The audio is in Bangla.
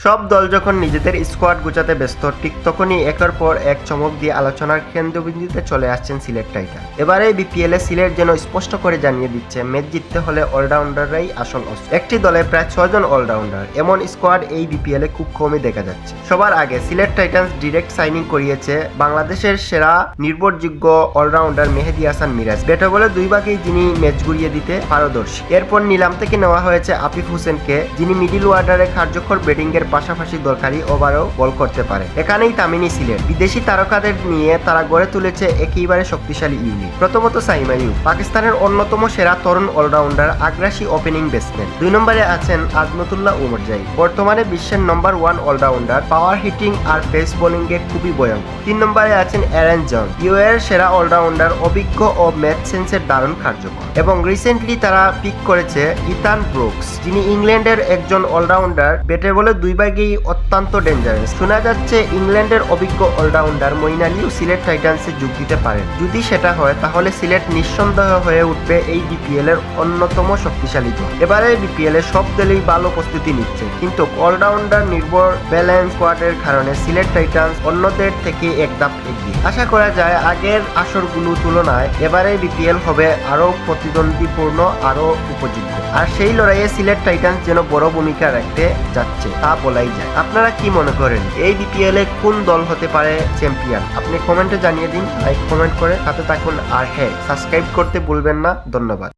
সব দল যখন নিজেদের স্কোয়াড গোছাতে ব্যস্ত, ঠিক তখনই একের পর এক চমক দিয়ে আলোচনার কেন্দ্রবিন্দুতে চলে আসছেন সিলেট টাইটান। এবারে বিপিএল এ সিলেট যেন স্পষ্ট করে জানিয়ে দিচ্ছে, ম্যাচ জিততে হলে অলরাউন্ডাররাই আসল অস্ত্র। একটি দলে প্রায় 6 জন অলরাউন্ডার, এমন স্কোয়াড এই বিপিএল এ খুব কমই দেখা যাচ্ছে। সবার আগে সিলেট টাইটান্স ডিরেক্ট সাইনিং করিয়েছে বাংলাদেশের সেরা নির্ভরযোগ্য অলরাউন্ডার মেহেদী হাসান মিরাজ। ব্যাটে বলে 2 ভাগেই যিনি ম্যাচ ঘুরিয়ে দিতে পারদর্শী। এরপর নিলাম থেকে নেওয়া হয়েছে আফিফ হোসেনকে, যিনি মিডিল ওয়ার্ডারে কার্যকর ব্যাটিং এর পাশাপাশি দরকারি ওভারও বল করতে পারে। এখানেই তামিনি সিলেট বিদেশি তারকাদের নিয়ে তারা গড়ে তুলেছে একেবারে শক্তিশালী ইউনিট। প্রথমত সাইম আইয়ুব, পাকিস্তানের অন্যতম সেরা তরুণ অলরাউন্ডার, আগ্রাসী ওপেনিং ব্যাটসম্যান। 2 নম্বরে আছেন আজমতুল্লাহ উমরজাই, বর্তমানে বিশ্বের নম্বর 1 অলরাউন্ডার, পাওয়ার হিটিং আর পেস বোলিং এ খুবই ভয়ঙ্কর। 3 নম্বরে আছেন অ্যারন জন, ইউএর সেরা অলরাউন্ডার, অভিজ্ঞ ও ম্যাচ সেন্সের দারুণ কার্যকর। এবং রিসেন্টলি তারা পিক করেছে ইথান ব্রুকস, যিনি ইংল্যান্ডের একজন অলরাউন্ডার, ব্যাটে বলে 2 ভাগেই অত্যন্ত ডেঞ্জারাস। শোনা যাচ্ছে ইংল্যান্ডের অভিজ্ঞ অলরাউন্ডার মঈন আলীও সিলেট টাইটান্সে যোগ দিতে পারেন। যদি সেটা হয় তাহলে সিলেট নিঃসন্দেহ হয়ে উঠবে এই বিপিএল এর অন্যতম শক্তিশালী দল। এবারে বিপিএল এর সব দলই ভালো প্রস্তুতি নিচ্ছে, কিন্তু অলরাউন্ডার নির্ভর ব্যালেন্স স্কোয়াডের কারণে সিলেট টাইটান্স অন্যদের থেকে এক ধাপ এগিয়ে। আশা করা যায় আগের আসরগুলোর তুলনায় এবারে বিপিএল হবে আরো প্রতিদ্বন্দ্বীপূর্ণ, আরো উপযোগ্য। আর সেই লড়াইয়ে সিলেট টাইটান্স যেন বড় ভূমিকা রাখতে যাচ্ছে তা বলাই যায়। আপনারা কি মনে করেন এই বিপিএল এ কোন দল হতে পারে চ্যাম্পিয়ন? আপনি কমেন্টে জানিয়ে দিন, লাইক কমেন্ট করে সাথে থাকুন, আর হ্যাঁ, সাবস্ক্রাইব করতে ভুলবেন না। ধন্যবাদ।